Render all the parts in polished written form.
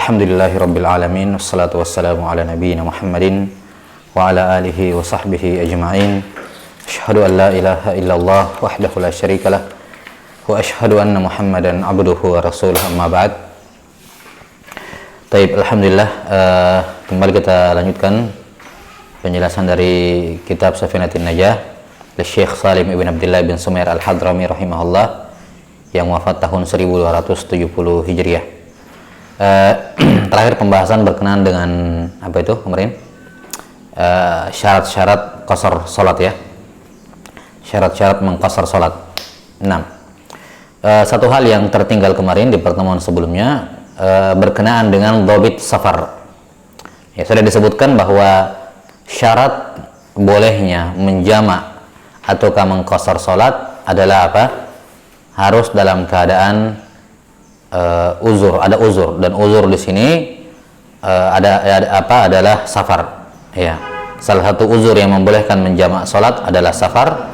Alhamdulillahirabbil alamin, wassalatu wassalamu ala nabiyyina Muhammadin wa ala alihi wa sahbihi ajma'in. Asyhadu an la ilaha illallah wahdahu la syarikalah wa asyhadu anna Muhammadan abduhu wa rasuluhu, amma ba'd. Taib, alhamdulillah, kembali kita lanjutkan penjelasan dari kitab Safinatin Najah oleh Syekh Salim ibn Abdullah bin Sumair al-Hadrami rahimahullah yang wafat tahun 1270 Hijriah. Terakhir pembahasan berkenaan dengan apa itu kemarin, syarat-syarat qasar salat ya, syarat-syarat mengqasar salat. 6. Satu hal yang tertinggal kemarin di pertemuan sebelumnya berkenaan dengan dhabit safar. Ya, sudah disebutkan bahwa syarat bolehnya menjamak ataukah mengqasar salat adalah apa? Harus dalam keadaan uzur, ada uzur, dan uzur di sini adalah safar. Ya, salah satu uzur yang membolehkan menjamak salat adalah safar,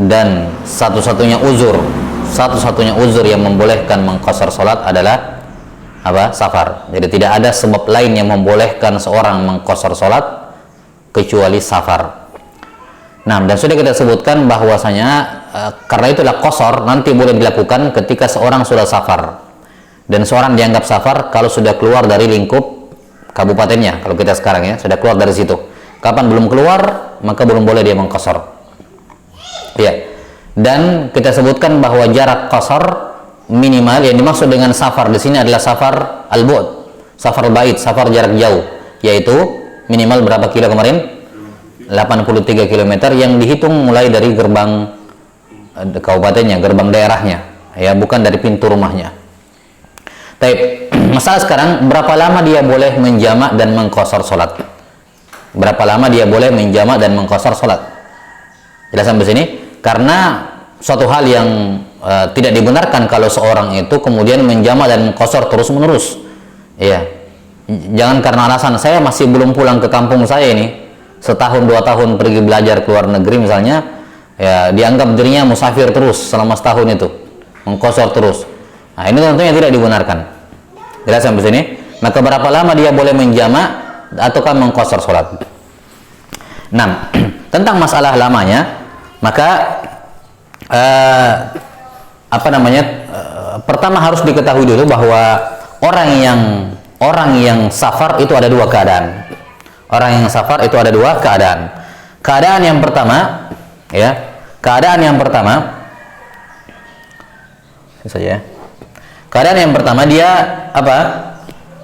dan satu-satunya uzur yang membolehkan mengqasar salat adalah apa? Safar. Jadi tidak ada sebab lain yang membolehkan seorang mengqasar salat kecuali safar. Nah, dan sudah kita sebutkan bahwasanya karena itulah qasar nanti boleh dilakukan ketika seorang sudah safar, dan seorang dianggap safar kalau sudah keluar dari lingkup kabupatennya. Kalau kita sekarang ya sudah keluar dari situ, kapan belum keluar maka belum boleh dia mengqasar ya. Dan kita sebutkan bahwa jarak qasar minimal yang dimaksud dengan safar di sini adalah safar al-bu'd, safar bait, safar jarak jauh, yaitu minimal berapa kilo kemarin? 83 km yang dihitung mulai dari gerbang kabupatennya, gerbang daerahnya ya, bukan dari pintu rumahnya. Tapi masalah sekarang, berapa lama dia boleh menjamak dan mengqasar salat? Berapa lama dia boleh menjamak dan mengqasar salat? Jelas sampai sini? Karena suatu hal yang tidak dibenarkan kalau seorang itu kemudian menjamak dan mengqasar terus-menerus. Ya. Jangan karena alasan saya masih belum pulang ke kampung saya ini, setahun 2 tahun pergi belajar ke luar negeri misalnya, ya dianggap dirinya musafir terus selama setahun itu, mengqasar terus. Nah, ini tentunya tidak dibenarkan. Jelas sampai sini? Maka berapa lama dia boleh menjamak ataukah mengqasar salat? 6. Tentang masalah lamanya, maka pertama harus diketahui dulu bahwa orang yang safar itu ada dua keadaan. Orang yang safar itu ada dua keadaan. Keadaan yang pertama, ya, keadaan yang pertama saja. Keadaan yang pertama dia apa?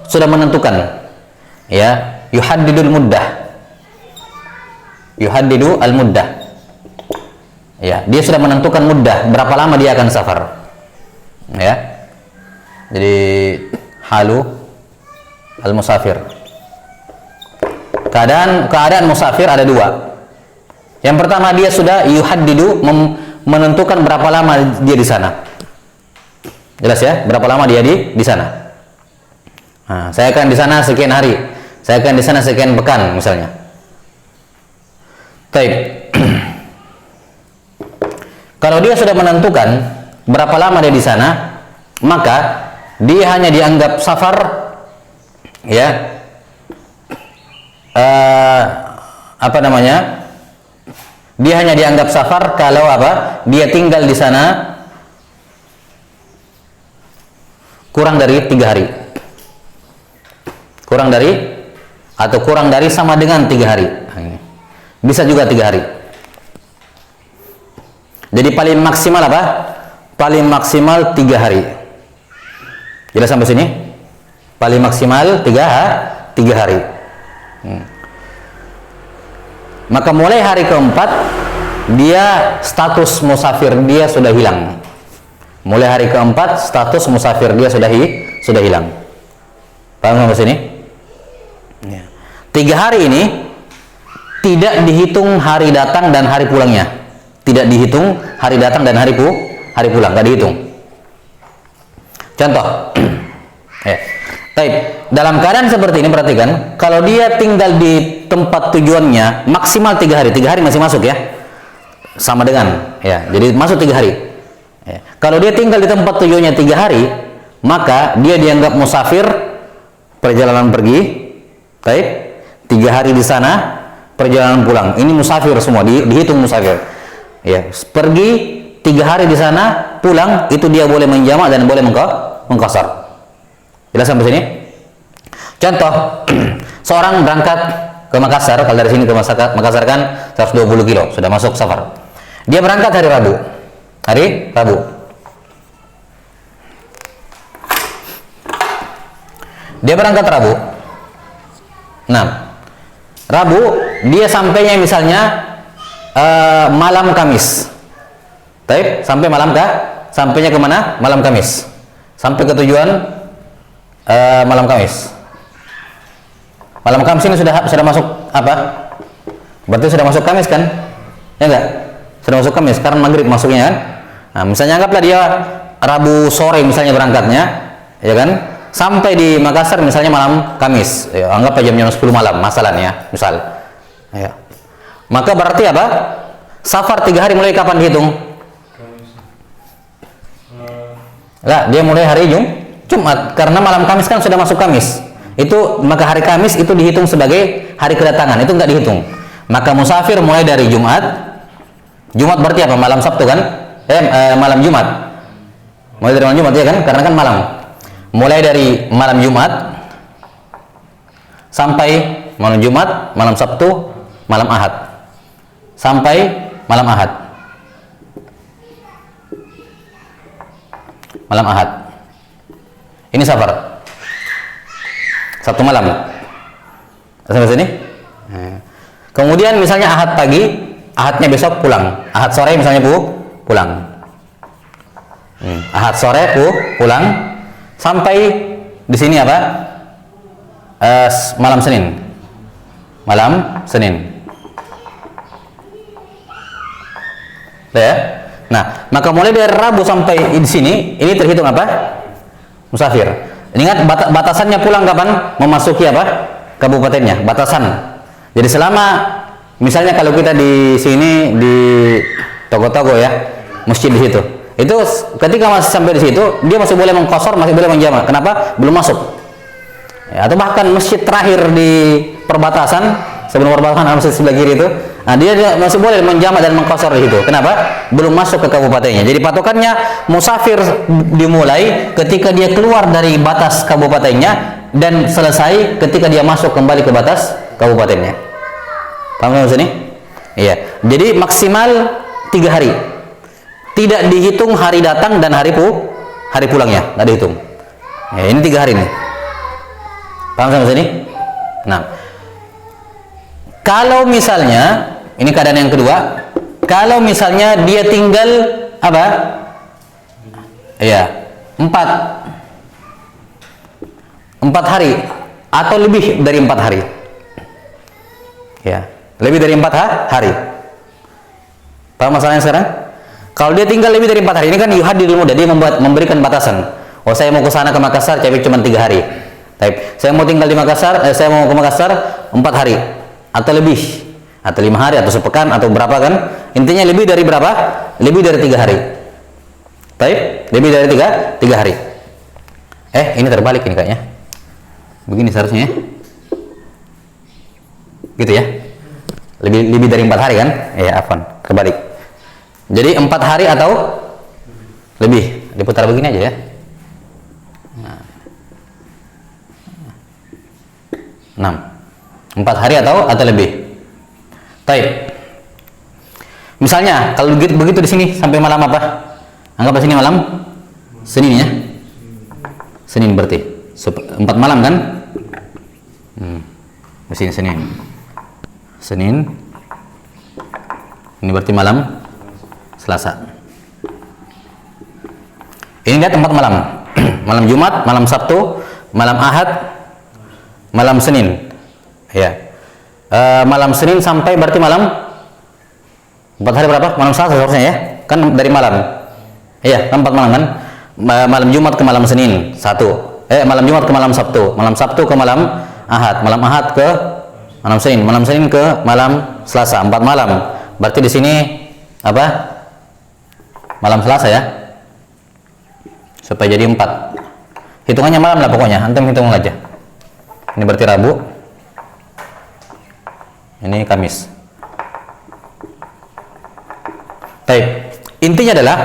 Sudah menentukan, ya, yuhaddidul muddah. Yuhaddidu al-muddah. Ya, dia sudah menentukan muddah, berapa lama dia akan safar. Ya. Jadi halu al-musafir. Keadaan musafir ada dua. Yang pertama dia sudah yuhaddidu, menentukan berapa lama dia di sana. Jelas ya, berapa lama dia di sana. Nah, saya akan di sana sekian hari, saya akan di sana sekian pekan misalnya. Baik. Kalau dia sudah menentukan berapa lama dia di sana, maka dia hanya dianggap safar, ya. Dia hanya dianggap safar kalau apa? Dia tinggal di sana kurang dari 3 hari. Kurang dari sama dengan 3 hari. Bisa juga 3 hari. Jadi paling maksimal apa? Paling maksimal 3 hari. Jelas sampai sini? Paling maksimal 3 hari. Maka mulai hari keempat dia status musafir dia sudah hilang. Mulai hari keempat status musafir dia sudah hilang. Paham sampai sini? Ya. 3 hari ini tidak dihitung hari datang dan hari pulangnya. Tidak dihitung hari datang dan hari pulang, nggak dihitung. Contoh, ya. Baik, dalam keadaan seperti ini perhatikan, kalau dia tinggal di tempat tujuannya maksimal 3 hari, 3 hari masih masuk ya, sama dengan ya, jadi masuk 3 hari. Ya. Kalau dia tinggal di tempat tujuannya 3 hari, maka dia dianggap musafir perjalanan pergi, baik, 3 hari di sana, perjalanan pulang. Ini musafir semua, dihitung musafir. Ya, pergi 3 hari di sana, pulang, itu dia boleh menjamak dan boleh mengqasar. Jelas sampai sini? Contoh, seorang berangkat ke Makassar, kalau dari sini ke Makassar kan 120 kilo, sudah masuk safar. Dia berangkat hari Rabu. Hari Rabu. Dia berangkat Rabu. Nah, Rabu dia sampainya misalnya malam Kamis. Baik, sampai malam sampainya ke mana? Malam Kamis. Sampai ke tujuan malam Kamis. Malam Kamis ini sudah masuk apa? Berarti sudah masuk Kamis kan? Ya enggak? Sudah masuk Kamis karena maghrib masuknya kan? Nah, misalnya anggaplah dia Rabu sore misalnya berangkatnya, ya kan? Sampai di Makassar misalnya malam Kamis, ya, anggap aja jam 10 malam masalahnya, misal. Ya. Maka berarti apa? Safar 3 hari mulai kapan dihitung? Lah, dia mulai hari Jumat karena malam Kamis kan sudah masuk Kamis. Itu maka hari Kamis itu dihitung sebagai hari kedatangan, itu enggak dihitung. Maka musafir mulai dari Jumat. Jumat berarti apa? Malam Sabtu kan? Malam Jumat. Mulai dari malam Jumat ya kan? Karena kan malam. Mulai dari malam Jumat sampai malam Jumat, malam Sabtu, malam Ahad. Sampai malam Ahad. Malam Ahad. Ini safar. Satu malam. Sampai sini? Kemudian misalnya Ahad pagi, Ahadnya besok pulang. Ahad sore misalnya pulang. Ahad sore pulang. Sampai di sini apa? Malam Senin. Malam Senin. Ya. Nah, maka mulai dari Rabu sampai di sini, ini terhitung apa? Musafir. Ingat batasannya pulang kapan? Memasuki apa? Kabupatennya, batasan. Jadi selama misalnya kalau kita di sini di Togo-Togo ya, masjid di situ. Itu ketika masih sampai di situ, dia masih boleh mengqasar, masih boleh menjamak. Kenapa? Belum masuk. Ya, atau bahkan masjid terakhir di perbatasan, sebelum perbatasan masjid sebelah kiri itu, nah dia masih boleh menjamak dan mengqasar di situ. Kenapa? Belum masuk ke kabupatennya. Jadi patokannya musafir dimulai ketika dia keluar dari batas kabupatennya dan selesai ketika dia masuk kembali ke batas kabupatennya. Paham maksud ini? Iya. Jadi maksimal 3 hari. Tidak dihitung hari datang dan hari pulangnya, nggak dihitung. Ya, ini 3 hari nih. Paham sampai sini? Nah, kalau misalnya ini keadaan yang kedua, kalau misalnya dia tinggal apa? Ya, 4 hari atau lebih dari 4 hari. Ya, lebih dari 4 hari. Paham masalahnya sekarang? Kalau dia tinggal lebih dari 4 hari, ini kan yuhadidul mudah, dia memberikan batasan. Oh, saya mau ke sana ke Makassar, tapi cuma 3 hari. Baik, saya mau tinggal di Makassar, saya mau ke Makassar 4 hari atau lebih, atau 5 hari atau sepekan atau berapa kan? Intinya lebih dari berapa? Lebih dari 3 hari. Baik, lebih dari 3 hari. Ini terbalik ini kayaknya. Begini seharusnya ya. Gitu ya. Lebih dari 4 hari kan? Ya, afwan, terbalik. Jadi 4 hari atau lebih. Diputar begini aja ya. Nah. 4 hari atau lebih. Baik. Misalnya kalau begitu di sini sampai malam apa? Anggap sini malam Senin ya. Senin berarti 4 malam kan? Di sini Senin. Ini berarti malam Selasa. Ini dia tempat malam. Malam Jumat, malam Sabtu, malam Ahad, malam Senin. Ya. Malam Senin sampai berarti malam 4 hari berapa? Malam Selasa seharusnya ya. Kan dari malam. Iya, 4 malam kan? Malam Jumat ke malam Senin 1. Malam Jumat ke malam Sabtu, malam Sabtu ke malam Ahad, malam Ahad ke malam Senin ke malam Selasa, 4 malam. Berarti di sini apa? Malam Selasa ya, supaya jadi 4. Hitungannya malam lah pokoknya, antum hitung aja. Ini berarti Rabu. Ini Kamis. Baik. Intinya adalah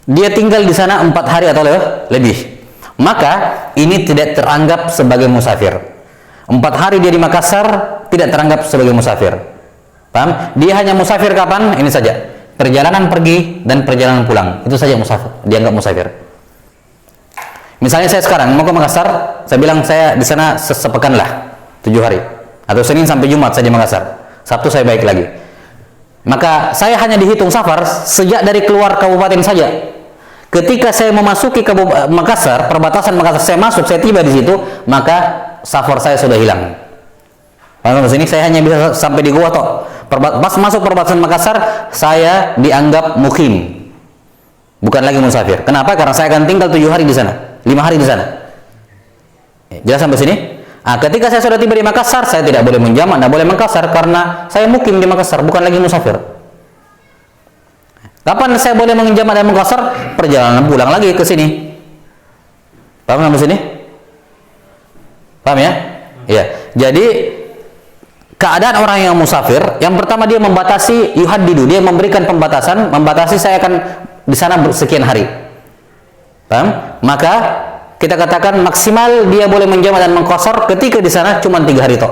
dia tinggal di sana 4 hari atau lebih. Maka ini tidak teranggap sebagai musafir. 4 hari dia di Makassar tidak teranggap sebagai musafir. Paham? Dia hanya musafir kapan? Ini saja. Perjalanan pergi dan perjalanan pulang. Itu saja musafir. Dianggap musafir. Misalnya saya sekarang mau ke Makassar, saya bilang saya di sana sepekan lah, 7 hari. Atau Senin sampai Jumat saya di Makassar. Sabtu saya balik lagi. Maka saya hanya dihitung safar sejak dari keluar kabupaten saja. Ketika saya memasuki Makassar, perbatasan Makassar, saya masuk, saya tiba di situ, maka safar saya sudah hilang. Paham sini? Saya hanya bisa sampai di Goa toh. Pas masuk perbatasan Makassar, saya dianggap mukim, bukan lagi musafir. Kenapa? Karena saya akan tinggal 7 hari di sana. 5 hari di sana. Jelas sampai sini? Nah, ketika saya sudah tiba di Makassar, saya tidak boleh menjamak, tidak boleh Makassar karena saya mukim di Makassar, bukan lagi musafir. Kapan saya boleh menjamak dan Makassar? Perjalanan pulang lagi ke sini. Paham sampai sini? Paham ya? Iya. Jadi keadaan orang yang musafir, yang pertama dia membatasi yuhaddidu, dia memberikan pembatasan, membatasi saya akan di sana sekian hari. Paham? Maka kita katakan maksimal dia boleh menjamak dan mengqashar ketika di sana cuma 3 hari toh.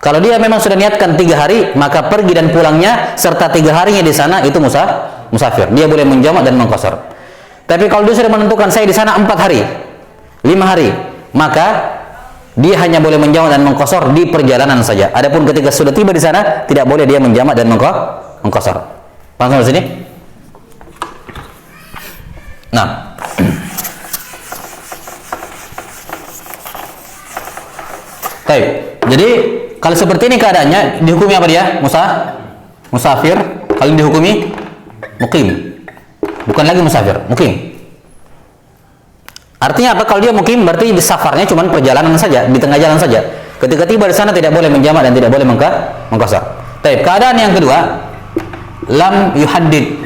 Kalau dia memang sudah niatkan 3 hari, maka pergi dan pulangnya serta 3 harinya di sana itu musafir. Dia boleh menjamak dan mengqashar. Tapi kalau dia sudah menentukan saya di sana 4 hari, 5 hari, maka dia hanya boleh menjamak dan mengqashar di perjalanan saja. Adapun ketika sudah tiba di sana, tidak boleh dia menjamak dan mengqashar. Paham sampai sini? Nah, baik. Jadi kalau seperti ini keadaannya, dihukumi apa dia? Musafir. Kalau dihukumi mukim, bukan lagi musafir, mukim. Artinya apa? Kalau dia mukim berarti di safarnya cuma perjalanan saja, di tengah jalan saja. Ketika tiba di sana tidak boleh menjamak dan tidak boleh mengqashar. Baik. Keadaan yang kedua, lam yuhaddid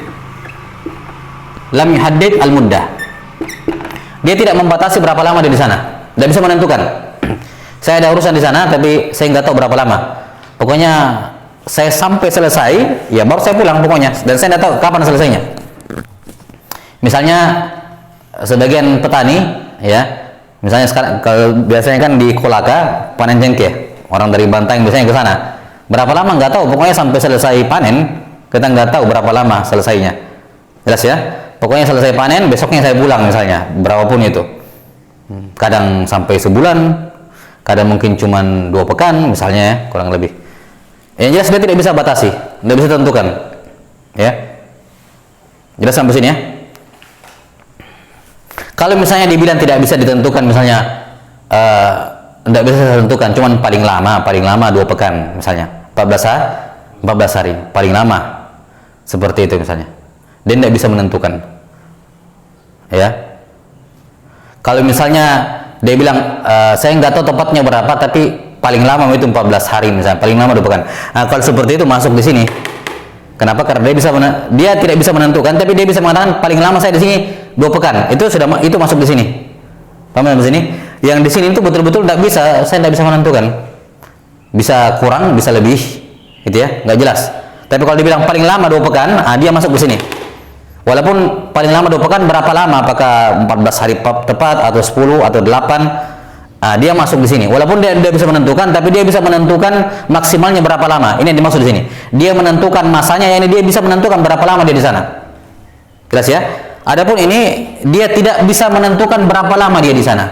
al-muddah. Dia tidak membatasi berapa lama dia di sana. Tidak bisa menentukan. Saya ada urusan di sana, tapi saya nggak tahu berapa lama. Pokoknya saya sampai selesai, ya baru saya pulang pokoknya. Dan saya nggak tahu kapan selesainya. Misalnya sebagian petani, ya, misalnya sekarang kalau biasanya kan di Kolaka panen cengkeh, orang dari Bantaeng biasanya ke sana. Berapa lama nggak tahu. Pokoknya sampai selesai panen, kita nggak tahu berapa lama selesainya. Jelas ya? Pokoknya selesai panen, besoknya saya pulang misalnya, berapapun itu. Kadang sampai sebulan, kadang mungkin cuma 2 pekan misalnya ya, kurang lebih. Yang jelas dia tidak bisa batasi, tidak bisa tentukan. Ya. Jelas sampai sini ya? Kalau misalnya dibilang tidak bisa ditentukan, misalnya tidak bisa ditentukan, cuma paling lama 2 pekan misalnya, 14 hari, paling lama. Seperti itu misalnya. Dia tidak bisa menentukan, ya. Kalau misalnya dia bilang saya nggak tahu tepatnya berapa, tapi paling lama itu 14 hari misalnya, paling lama 2 pekan. Nah, kalau seperti itu masuk di sini. Kenapa? Karena dia tidak bisa menentukan, tapi dia bisa mengatakan paling lama saya di sini 2 pekan. Itu masuk di sini. Paham di sini? Yang di sini itu betul-betul tidak bisa, saya tidak bisa menentukan. Bisa kurang, bisa lebih, gitu ya, nggak jelas. Tapi kalau dibilang paling lama 2 pekan, dia masuk di sini. Walaupun paling lama 2 pekan berapa lama? Apakah 14 hari tepat atau 10 atau 8? Dia masuk di sini. Walaupun dia tidak bisa menentukan, tapi dia bisa menentukan maksimalnya berapa lama. Ini yang dimaksud di sini. Dia menentukan masanya, yakni dia bisa menentukan berapa lama dia di sana. Jelas ya? Adapun ini dia tidak bisa menentukan berapa lama dia di sana.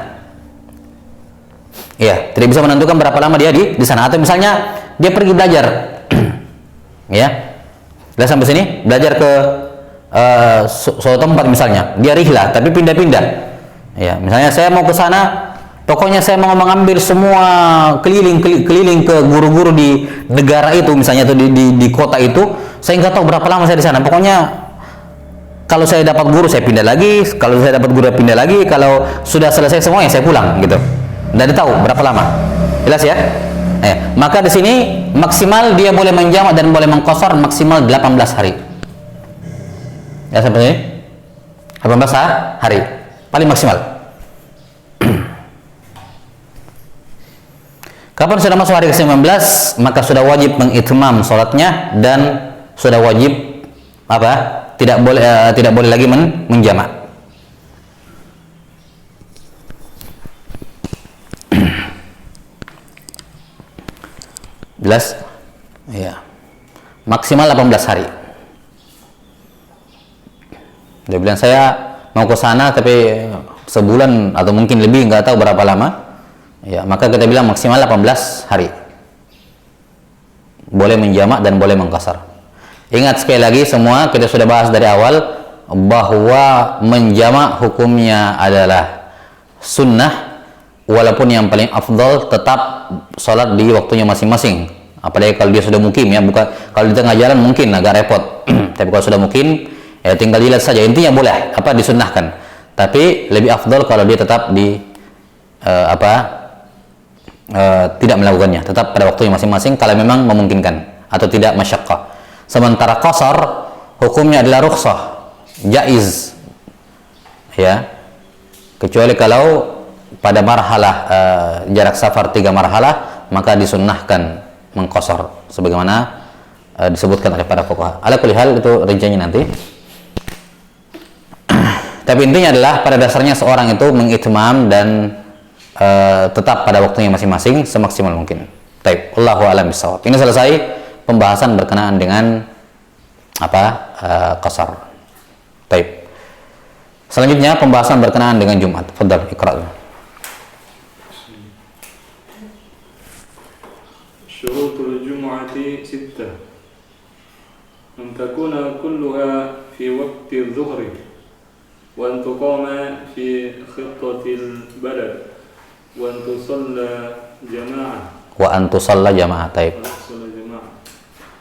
Ya, tidak bisa menentukan berapa lama dia di sana. Atau misalnya dia pergi belajar, ya, jelas sampai sini, belajar ke suatu tempat misalnya, dia rihlah tapi pindah-pindah. Ya, misalnya saya mau ke sana, pokoknya saya mau mengambil semua keliling ke guru-guru di negara itu misalnya, atau di kota itu. Saya nggak tahu berapa lama saya di sana. Pokoknya kalau saya dapat guru saya pindah lagi, kalau saya dapat guru pindah lagi, kalau sudah selesai semuanya saya pulang gitu. Tidak tahu berapa lama. Jelas ya? Maka di sini maksimal dia boleh menjamak dan boleh mengqashar maksimal 18 hari. Ya, sampai sini 18 hari paling maksimal. Kapan sudah masuk hari ke-19, maka sudah wajib mengitmam sholatnya dan sudah wajib apa? Tidak boleh lagi menjamak. Jelas? Ya. Maksimal 18 hari. Dia bilang saya mau ke sana tapi sebulan atau mungkin lebih, nggak tahu berapa lama. Ya, maka kita bilang maksimal 18 hari. Boleh menjamak dan boleh mengqasar. Ingat sekali lagi semua kita sudah bahas dari awal bahwa menjamak hukumnya adalah sunnah, walaupun yang paling afdal tetap sholat di waktunya masing-masing. Apalagi kalau dia sudah mukim, ya, bukan kalau di tengah jalan mungkin agak repot. Tapi kalau sudah mukim, ya tinggal dilihat saja. Intinya boleh, disunnahkan. Tapi lebih afdal kalau dia tetap di tidak melakukannya, tetap pada waktunya masing-masing kalau memang memungkinkan atau tidak masyaqqah. Sementara qasar hukumnya adalah rukhsah, jaiz, ya, kecuali kalau pada marhalah jarak safar 3 marhalah, maka disunnahkan mengqasar sebagaimana disebutkan oleh para fuqaha. Ala kulli hal itu rinciannya nanti. Tapi intinya adalah pada dasarnya seorang itu mengitmam dan tetap pada waktunya masing-masing semaksimal mungkin. Taib, Allahu a'lam bishawab. Ini selesai pembahasan berkenaan dengan qasar. Taib. Selanjutnya pembahasan berkenaan dengan Jumat. Fadhal, iqra. Syurutul Jum'ati 6. An takuna kulluha fi waqti adh-dhuhri wa an tuqama fi khittatil balad wa an tusalla jama'ah Taib.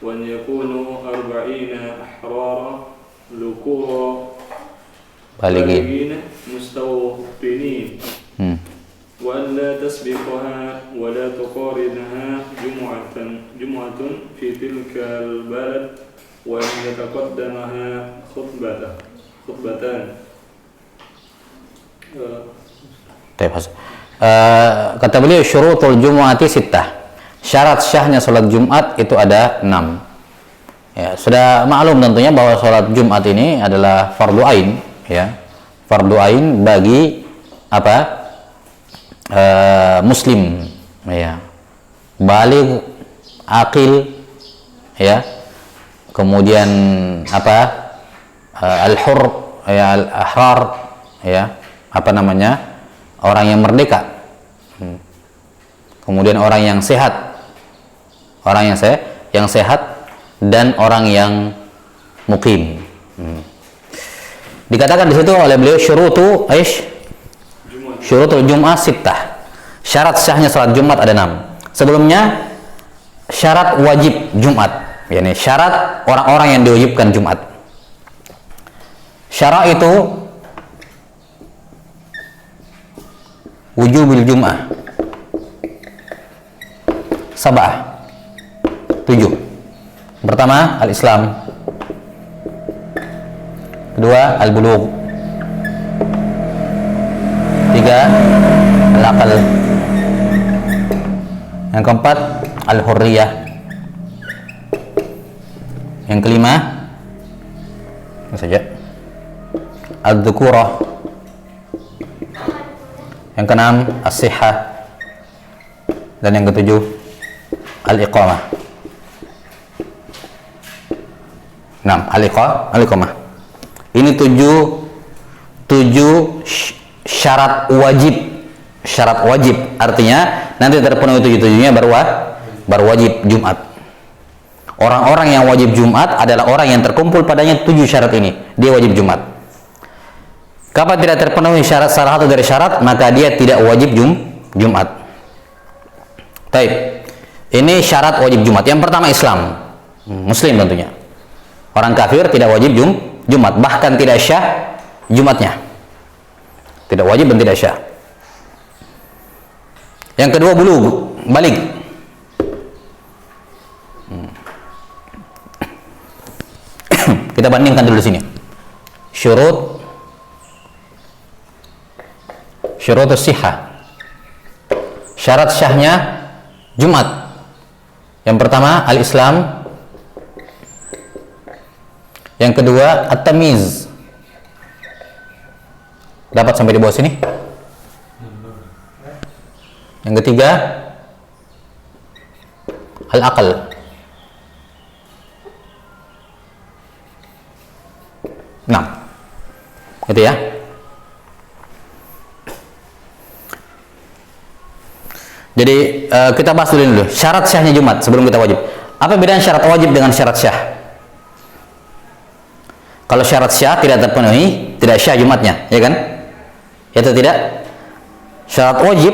wa an yakunu 40 ahrara lukura balighin mustawtinin wa an la tasbiqaha wa la tuqarinha jum'atun fi tilka al-balad wa an yataqaddamaha khutbatan. Kata beliau syurutul jumu'ati 6. Syarat syahnya salat Jumat itu ada 6. Ya, sudah maklum tentunya bahwa salat Jumat ini adalah fardu ain, ya. Fardu ain bagi muslim, ya. Baligh, aqil, ya. Kemudian al-hur, ya, al-ahrar, ya. Orang yang merdeka. Kemudian orang yang sehat. Orang yang sehat dan orang yang mukim. Dikatakan di situ oleh beliau syurutul Jum'ah 6. Syarat syahnya salat Jumat ada 6. Sebelumnya syarat wajib Jumat, yakni syarat orang-orang yang diwajibkan Jumat. Syarat itu wujubil Jum'ah 7. Pertama, al-Islam. Kedua, al-bulugh. 3, al-aql. Yang keempat, al-hurriyah. Yang kelima, ini saja, al-dhukurah. Yang keenam, as-sihah. Dan yang ketujuh, al-iqamah. 6. Al-iqamah. Ini 7 syarat wajib. Syarat wajib artinya nanti terpenuhi 7-7-nya baru wajib Jumat. Orang-orang yang wajib Jumat adalah orang yang terkumpul padanya 7 syarat ini, dia wajib Jumat. Kapan tidak terpenuhi salah satu dari syarat, maka dia tidak wajib Jumat. Baik. Ini syarat wajib Jumat. Yang pertama Islam, Muslim tentunya. Orang kafir tidak wajib Jumat, bahkan tidak syah Jumatnya. Tidak wajib dan tidak syah. Yang kedua baligh. Kita bandingkan dulu sini. Syurut sihah. Syarat syahnya Jumat. Yang pertama al-Islam, yang kedua at-tamyiz. Dapat sampai di bawah sini? Yang ketiga al-aql. Nah, gitu ya. Jadi kita bahas dulu syarat syahnya Jumat sebelum kita wajib. Apa bedanya syarat wajib dengan syarat syah? Kalau syarat syah tidak terpenuhi, tidak syah Jumatnya, ya kan? Ya atau tidak? Syarat wajib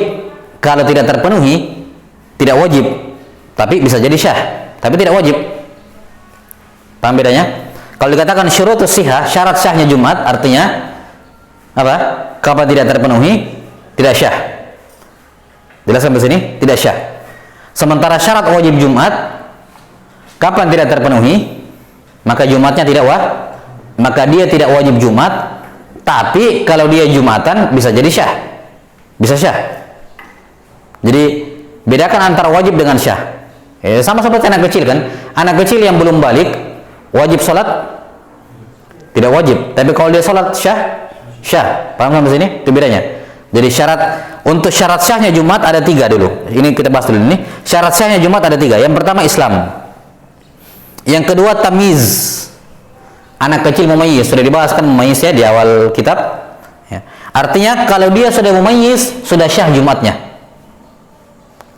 kalau tidak terpenuhi, tidak wajib, tapi bisa jadi syah, tapi tidak wajib. Paham bedanya? Kalau dikatakan syurutus sihah, syarat syahnya Jumat, artinya apa? Kapan tidak terpenuhi, tidak syah. Jelas sampai sini? Tidak syah. Sementara syarat wajib Jumat, kapan tidak terpenuhi, maka Jumatnya tidak maka dia tidak wajib Jumat, tapi kalau dia Jumatan bisa jadi syah. Bisa syah. Jadi bedakan antara wajib dengan syah. Sama seperti anak kecil kan? Anak kecil yang belum balik wajib sholat? Tidak wajib. Tapi kalau dia sholat syah? Syah. Paham sampai sini? Itu bedanya. Jadi untuk syarat syahnya Jumat ada 3 dulu. Ini kita bahas dulu ini. Syarat syahnya Jumat ada 3. Yang pertama Islam. Yang kedua tamyiz. Anak kecil mumayyiz. Sudah dibahas kan mumayyiz ya di awal kitab. Ya. Artinya kalau dia sudah mumayyiz, sudah syah Jumatnya.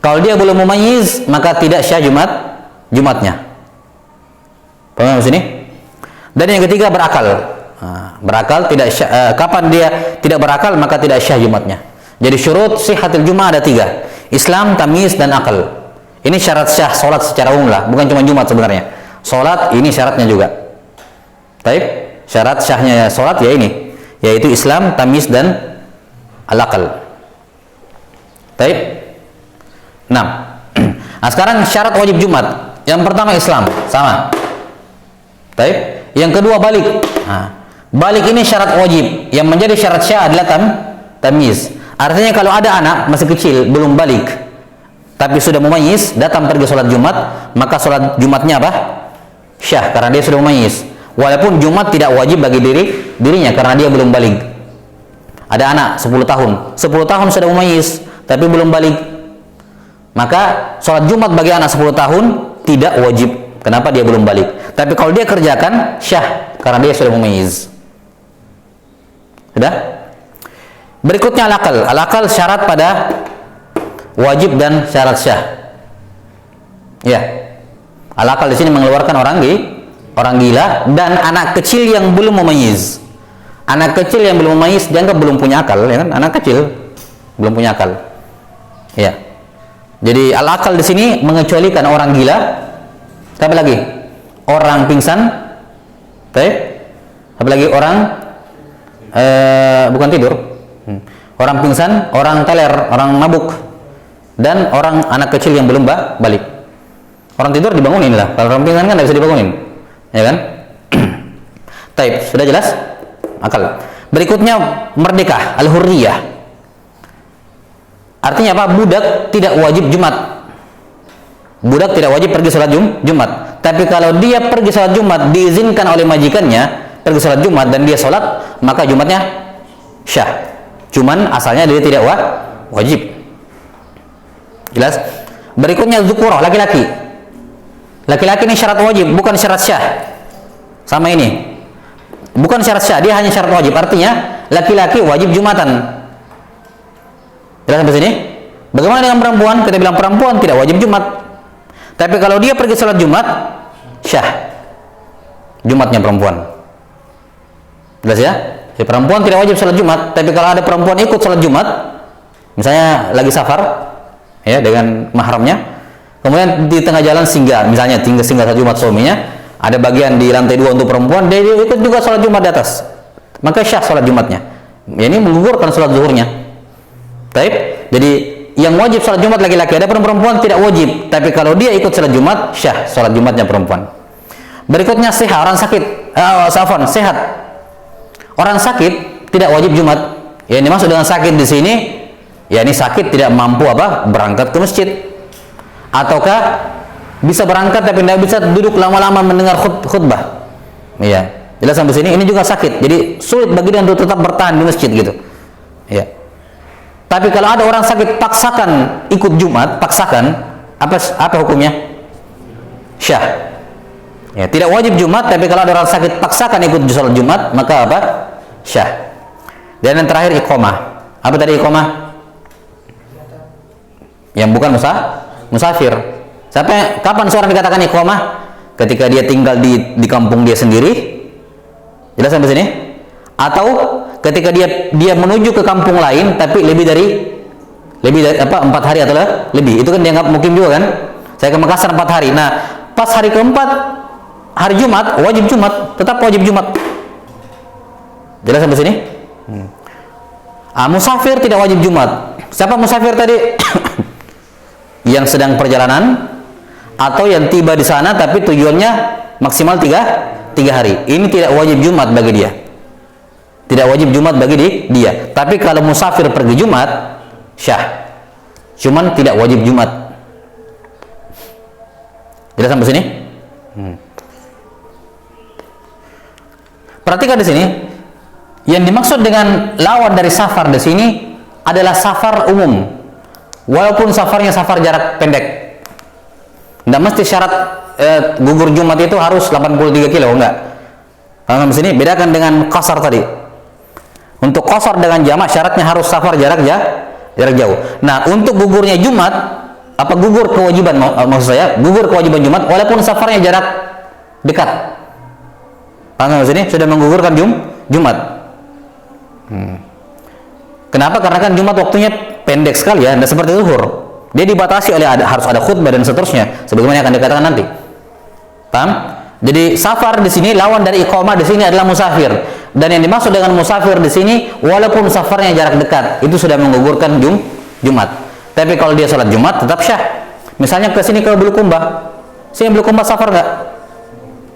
Kalau dia belum mumayyiz, maka tidak syah Jumatnya. Paham sini? Dan yang ketiga berakal. Berakal tidak syah, kapan dia tidak berakal maka tidak syah Jumatnya. Jadi syurut sihhatul Jumat ada 3. Islam, tamyiz dan akal. Ini syarat syah salat secara umum lah, bukan cuma Jumat sebenarnya. Salat ini syaratnya juga. Baik, syarat syahnya salat ya ini, yaitu Islam, tamyiz dan al-akal. Baik. Nah, sekarang syarat wajib Jumat. Yang pertama Islam, sama. Baik. Yang kedua balik. Balik ini syarat wajib. Yang menjadi syarat syah adalah tamyiz. Artinya kalau ada anak masih kecil belum balik, tapi sudah mumayyiz, datang pergi sholat Jumat, maka sholat Jumatnya apa? Syah, karena dia sudah mumayyiz. Walaupun Jumat tidak wajib bagi dirinya karena dia belum balik. Ada anak 10 tahun, 10 tahun sudah mumayyiz, tapi belum balik. Maka sholat Jumat bagi anak 10 tahun tidak wajib. Kenapa? Dia belum balik. Tapi kalau dia kerjakan syah karena dia sudah mumayyiz. Sudah? Berikutnya al-akal. Al-akal syarat pada wajib dan syarat syah. Ya. Al-akal di sini mengeluarkan orang gila dan anak kecil yang belum mumayyiz. Anak kecil yang belum mumayyiz dianggap belum punya akal, ya kan? Anak kecil belum punya akal. Ya. Jadi al-akal di sini mengecualikan orang gila. Apa lagi? Orang pingsan. Baik. Apalagi orang bukan tidur. Orang pingsan, orang teler, orang mabuk, dan orang anak kecil yang belum balik. Orang tidur dibangunin lah. Kalau orang pingsan kan tidak bisa dibangunin, ya kan? Taib, sudah jelas? Akal. Berikutnya merdeka, al-hurriyah. Artinya apa? Budak tidak wajib Jumat. Budak tidak wajib pergi sholat Jumat. Tapi kalau dia pergi sholat Jumat diizinkan oleh majikannya pergi sholat Jumat dan dia sholat, maka Jumatnya syah. Cuman asalnya dia tidak wajib. Jelas? Berikutnya zukurah, laki-laki. Laki-laki ini syarat wajib, bukan syarat syah. Sama ini. Bukan syarat syah, dia hanya syarat wajib. Artinya laki-laki wajib Jumatan. Jelas sampai sini? Bagaimana dengan perempuan? Kita bilang perempuan tidak wajib Jumat. Tapi kalau dia pergi sholat Jumat, syah Jumatnya perempuan. Jelas ya? Jadi perempuan tidak wajib sholat Jumat. Tapi kalau ada perempuan ikut sholat Jumat, misalnya lagi safar, ya dengan mahramnya, kemudian di tengah jalan singgah, misalnya singgah sholat Jumat suaminya, ada bagian di lantai 2 untuk perempuan, dia ikut juga sholat Jumat di atas, maka syah sholat Jumatnya. Ini menggugurkan sholat zuhurnya. Baik. Jadi yang wajib sholat Jumat laki-laki, ada perempuan tidak wajib, tapi kalau dia ikut sholat Jumat, syah sholat Jumatnya perempuan. Berikutnya sehat, orang sakit, sehat. Orang sakit tidak wajib Jumat. Ya, ini maksud dengan sakit di sini, ya ini sakit tidak mampu berangkat ke masjid. ataukah bisa berangkat tapi tidak bisa duduk lama-lama mendengar khutbah. Iya, jelas sampai sini. Ini juga sakit, jadi sulit bagi dia untuk tetap bertahan di masjid gitu. Iya. Tapi kalau ada orang sakit paksakan ikut Jumat, paksakan, apa hukumnya? Syah. Ya, tidak wajib Jumat, tapi kalau ada orang sakit paksakan ikut sholat Jumat, maka apa? Syah. Dan yang terakhir iqamah. Apa tadi iqamah? Yang bukan musafir. Kapan seorang dikatakan iqamah? Ketika dia tinggal di kampung dia sendiri. Jelas sampai sini? Atau ketika dia menuju ke kampung lain tapi lebih dari 4 hari atau lebih. Itu kan dianggap mukim juga kan? Saya ke Makassar 4 hari. Nah, pas hari keempat hari Jumat, wajib Jumat, tetap wajib Jumat. Jelas sampai sini? Musafir tidak wajib Jumat. Siapa musafir tadi? Yang sedang perjalanan atau yang tiba di sana tapi tujuannya maksimal 3 hari. Ini tidak wajib Jumat bagi dia. Tidak wajib Jumat bagi dia. Tapi kalau musafir pergi Jumat, syah. Cuman tidak wajib Jumat. Jelas sampai sini? Perhatikan di sini. Yang dimaksud dengan lawan dari safar di sini adalah safar umum. Walaupun safarnya safar jarak pendek. Tidak mesti syarat gugur Jumat itu harus 83 kilo, enggak. Paham di sini? Bedakan dengan qasar tadi. Untuk qasar dengan jamak syaratnya harus safar jarak jauh. Nah, untuk gugurnya Jumat, gugur kewajiban maksud saya, gugur kewajiban Jumat walaupun safarnya jarak dekat. Paham di sini? Sudah menggugurkan Jumat. Kenapa? Karena kan Jumat waktunya pendek sekali ya, tidak seperti zuhur. Dia dibatasi oleh harus ada khutbah dan seterusnya, sebagaimana yang akan dikatakan nanti. Paham? Jadi safar di sini lawan dari iqamah di sini adalah musafir. Dan yang dimaksud dengan musafir di sini walaupun safarnya jarak dekat, itu sudah menggugurkan Jumat. Tapi kalau dia sholat Jumat tetap syah. Misalnya ke sini ke Bulukumba. Sini Bulukumba safar enggak?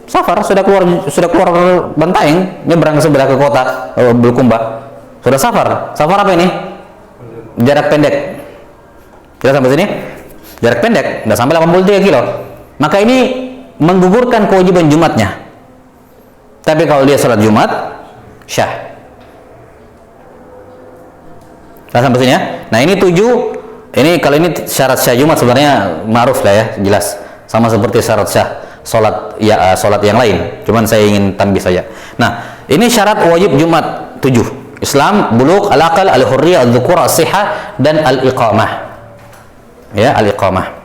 Safar, sudah keluar Bantaeng, nyebrang sebelah ke kota Bulukumba. Sudah safar. Safar apa ini? Jarak pendek. Kita sampai sini? Jarak pendek, enggak sampai 83 kilo. Maka ini menggugurkan kewajiban Jumatnya. Tapi kalau dia sholat Jumat, syah. Kita sampai sini ya. Nah, ini 7. Ini kalau ini syarat syah Jumat sebenarnya ma'ruf lah ya, jelas. Sama seperti syarat syah sholat yang lain. Cuman saya ingin tambah saja. Nah, ini syarat wajib Jumat 7. Islam, bulugh, al-aqal, al-hurriyah, al-dhukur, as-sihah, dan al-iqamah. Ya, al-iqamah.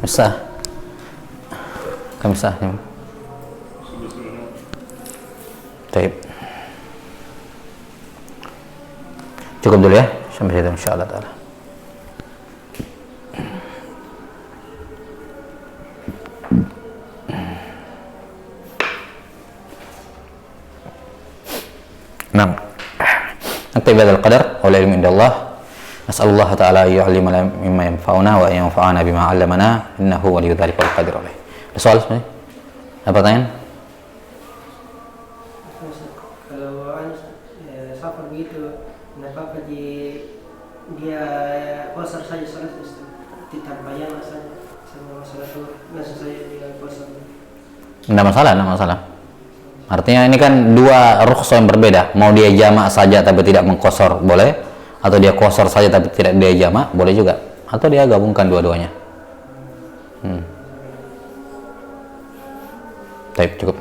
Bisa. Kamu bisa. Baik. Cukup dulu ya. Sampai situ insyaallah taala. Nah, naktabi bihadzal qadar wal ilmu indallah. Nas'alullah ta'ala yu'allimana mimma yanfa'una wa yanfa'ana bima 'allamana innahu waliyyu dzalika wal qadir alaih. Ada soal sebenarnya? Apa pertanyaan? Kalau safar begitu, kenapa dia qasar saja salat tidak bayar saja sama salat biasa saja dia qasar. Tidak masalah. Artinya ini kan dua rukhsah yang berbeda. Mau dia jamak saja tapi tidak mengqasar boleh, atau dia qasar saja tapi tidak dia jamak boleh juga, atau dia gabungkan dua-duanya. Baik, cukup.